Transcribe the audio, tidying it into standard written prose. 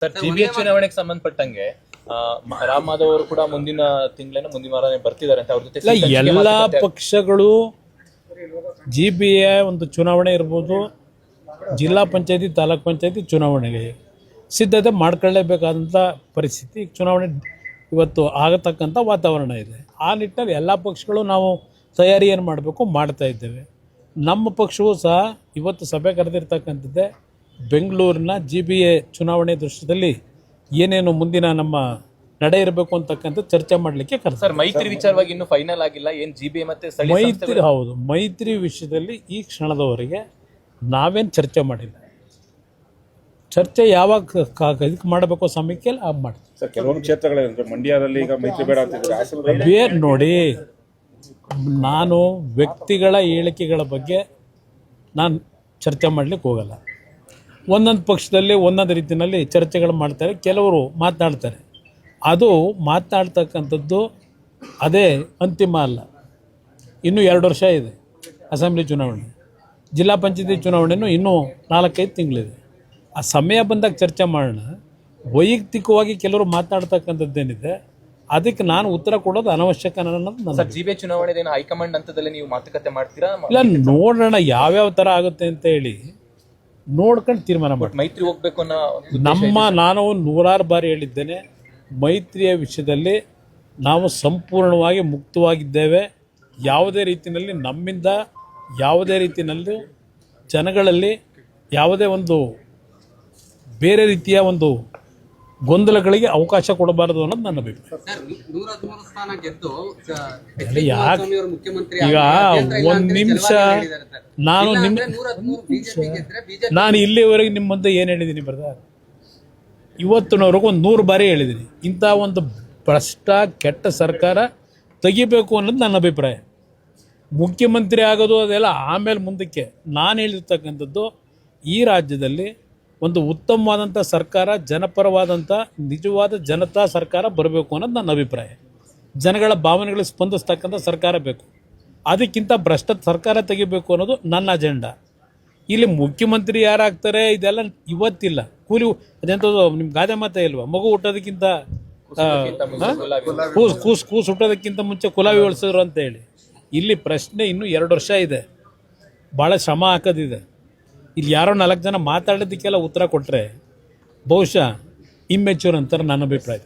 Sir GBA ಚುನಾವಣೆಗೆ ಸಂಬಂಧಪಟ್ಟಂಗೆ ರಾಮ್ ಮಾಧವ್ ಅವರು ಕೂಡ ಮುಂದಿನ ವಾರ ಬರ್ತಿದ್ದಾರೆ ಅಂತ ಅವ್ರ ಜೊತೆ ಎಲ್ಲ ಪಕ್ಷಗಳು ಜಿಬಿಎ ಒಂದು ಚುನಾವಣೆ ಇರ್ಬೋದು, ಜಿಲ್ಲಾ ಪಂಚಾಯತಿ ತಾಲೂಕ್ ಪಂಚಾಯತಿ ಚುನಾವಣೆಗೆ ಸಿದ್ಧತೆ ಮಾಡ್ಕೊಳ್ಳೇಬೇಕಾದಂಥ ಪರಿಸ್ಥಿತಿ ಚುನಾವಣೆ ಇವತ್ತು ಆಗತಕ್ಕಂಥ ವಾತಾವರಣ ಇದೆ. ಆ ನಿಟ್ಟಿನಲ್ಲಿ ಎಲ್ಲ ಪಕ್ಷಗಳು ನಾವು ತಯಾರಿ ಏನು ಮಾಡಬೇಕು ಮಾಡ್ತಾ ಇದ್ದೇವೆ. ನಮ್ಮ ಪಕ್ಷವೂ ಸಹ ಇವತ್ತು ಸಭೆ ಕರೆದಿರ್ತಕ್ಕಂಥದ್ದೇ ಬೆಂಗಳೂರಿನ ಜಿಬಿಎ ಚುನಾವಣೆ ದೃಶ್ಯದಲ್ಲಿ ಏನೇನು ಮುಂದಿನ ನಮ್ಮ ನಡೆ ಇರಬೇಕು ಅಂತಕ್ಕಂಥ ಚರ್ಚೆ ಮಾಡಲಿಕ್ಕೆ ಸರ್ ಮೈತ್ರಿ ವಿಚಾರವಾಗಿ ಇನ್ನೂ ಫೈನಲ್ ಆಗಿಲ್ಲ. ಏನು ಜಿಬಿಎ ಮತ್ತೆ ಮೈತ್ರಿ ಹೌದು, ಮೈತ್ರಿ ವಿಷಯದಲ್ಲಿ ಈ ಕ್ಷಣದವರೆಗೆ ನಾವೇನು ಚರ್ಚೆ ಮಾಡಿಲ್ಲ. ಚರ್ಚೆ ಯಾವಾಗ ಇದಕ್ಕೆ ಮಾಡಬೇಕು ಸಮಯಕ್ಕೆ ಮಾಡ್ತೀವಿ. ಸರ್ ಕೆಲವೊಂದು ಕ್ಷೇತ್ರಗಳಲ್ಲಿ ಮಂಡ್ಯದಲ್ಲಿ ಈಗ ಮೈತ್ರಿ ಬೇಡ ಅಂತಿದ್ದಾರೆ. ಬೇರೆ ನೋಡಿ, ನಾನು ವ್ಯಕ್ತಿಗಳ ಹೇಳಿಕೆಗಳ ಬಗ್ಗೆ ನಾನು ಚರ್ಚೆ ಮಾಡಲಿಕ್ಕೆ ಹೋಗಲ್ಲ. ಒಂದೊಂದು ಪಕ್ಷದಲ್ಲಿ ಒಂದೊಂದು ರೀತಿಯಲ್ಲಿ ಚರ್ಚೆಗಳು ಮಾಡ್ತಾರೆ, ಕೆಲವರು ಮಾತನಾಡ್ತಾರೆ. ಅದು ಮಾತನಾಡ್ತಕ್ಕಂಥದ್ದು ಅದೇ ಅಂತಿಮ ಅಲ್ಲ. ಇನ್ನೂ 2 ವರ್ಷ ಇದೆ ಅಸೆಂಬ್ಲಿ ಚುನಾವಣೆ, ಜಿಲ್ಲಾ ಪಂಚಾಯತಿ ಚುನಾವಣೆಯೂ ಇನ್ನೂ 4-5 ತಿಂಗಳಿದೆ. ಆ ಸಮಯ ಬಂದಾಗ ಚರ್ಚೆ ಮಾಡೋಣ. ವೈಯಕ್ತಿಕವಾಗಿ ಕೆಲವರು ಮಾತನಾಡ್ತಕ್ಕಂಥದ್ದೇನಿದೆ ಅದಕ್ಕೆ ನಾನು ಉತ್ತರ ಕೊಡೋದು ಅನವಶ್ಯಕ ಅನ್ನೋದು ಸರ್. ಜಿಬಿಎ ಚುನಾವಣೆ ಹೈಕಮಾಂಡ್ ಹಂತದಲ್ಲಿ ನೀವು ಮಾತುಕತೆ ಮಾಡ್ತೀರಾ? ಇಲ್ಲ, ನೋಡೋಣ ಯಾವ್ಯಾವ ಥರ ಆಗುತ್ತೆ ಅಂತ ಹೇಳಿ ನೋಡ್ಕೊಂಡು ತೀರ್ಮಾನ ಮಾಡಿ. ಮೈತ್ರಿ ಹೋಗ್ಬೇಕು ಅನ್ನೋ ನಾನು 100 ಬಾರಿ ಹೇಳಿದ್ದೇನೆ, ಮೈತ್ರಿಯ ವಿಷಯದಲ್ಲಿ ನಾವು ಸಂಪೂರ್ಣವಾಗಿ ಮುಕ್ತವಾಗಿದ್ದೇವೆ. ಯಾವುದೇ ರೀತಿಯಲ್ಲಿ ನಮ್ಮಿಂದ ಯಾವುದೇ ರೀತಿಯಲ್ಲಿ ಜನಗಳಲ್ಲಿ ಯಾವುದೇ ಒಂದು ಬೇರೆ ರೀತಿಯ ಒಂದು ಗೊಂದಲಗಳಿಗೆ ಅವಕಾಶ ಕೊಡಬಾರದು ಅನ್ನೋದು ನನ್ನ ಅಭಿಪ್ರಾಯ. ಈಗ ಒಂದು ನಿಮಿಷ ನಾನು ಇಲ್ಲಿವರೆಗೆ ನಿಮ್ಮ ಮುಂದೆ ಏನು ಹೇಳಿದ್ದೀನಿ ಬ್ರದರ್? ಇವತ್ತಿನವರೆಗೂ ಒಂದು 100 ಬಾರಿ ಹೇಳಿದ್ದೀನಿ, ಇಂಥ ಒಂದು ಭ್ರಷ್ಟ ಕೆಟ್ಟ ಸರ್ಕಾರ ತೆಗಿಬೇಕು ಅನ್ನೋದು ನನ್ನ ಅಭಿಪ್ರಾಯ. ಮುಖ್ಯಮಂತ್ರಿ ಆಗೋದು ಅದೆಲ್ಲ ಆಮೇಲೆ ಮುಂದಕ್ಕೆ. ನಾನು ಹೇಳಿರ್ತಕ್ಕಂಥದ್ದು ಈ ರಾಜ್ಯದಲ್ಲಿ ಒಂದು ಉತ್ತಮವಾದಂಥ ಸರ್ಕಾರ, ಜನಪರವಾದಂಥ ನಿಜವಾದ ಜನತಾ ಸರ್ಕಾರ ಬರಬೇಕು ಅನ್ನೋದು ನನ್ನ ಅಭಿಪ್ರಾಯ. ಜನಗಳ ಭಾವನೆಗಳಿಗೆ ಸ್ಪಂದಿಸ್ತಕ್ಕಂಥ ಸರ್ಕಾರ ಬೇಕು. ಅದಕ್ಕಿಂತ ಭ್ರಷ್ಟ ಸರ್ಕಾರ ತೆಗಿಬೇಕು ಅನ್ನೋದು ನನ್ನ ಅಜೆಂಡಾ. ಇಲ್ಲಿ ಮುಖ್ಯಮಂತ್ರಿ ಯಾರಾಗ್ತಾರೆ ಇದೆಲ್ಲ ಇವತ್ತಿಲ್ಲ. ಕೂಲಿ ಅದೆಂಥದ್ದು ನಿಮ್ಮ ಗಾದೆ ಮಾತೇ ಇಲ್ವಾ? ಮಗು ಹುಟ್ಟೋದಕ್ಕಿಂತ ಕೂಸು ಹುಟ್ಟೋದಕ್ಕಿಂತ ಮುಂಚೆ ಕುಲಾವಿ ಹೊಲಿಸಿದ್ರು ಅಂತ ಹೇಳಿ. ಇಲ್ಲಿ ಪ್ರಶ್ನೆ ಇನ್ನೂ 2 ವರ್ಷ ಇದೆ, ಭಾಳ ಶ್ರಮ ಹಾಕೋದಿದೆ. ಇಲ್ಲಿ ಯಾರೋ 4 ಜನ ಮಾತಾಡೋದಕ್ಕೆಲ್ಲ ಉತ್ತರ ಕೊಟ್ಟರೆ ಬಹುಶಃ ಇಮ್ಮೆಚ್ಯೂರ್ ಅಂತಾರೆ ನನ್ನ ಅಭಿಪ್ರಾಯ.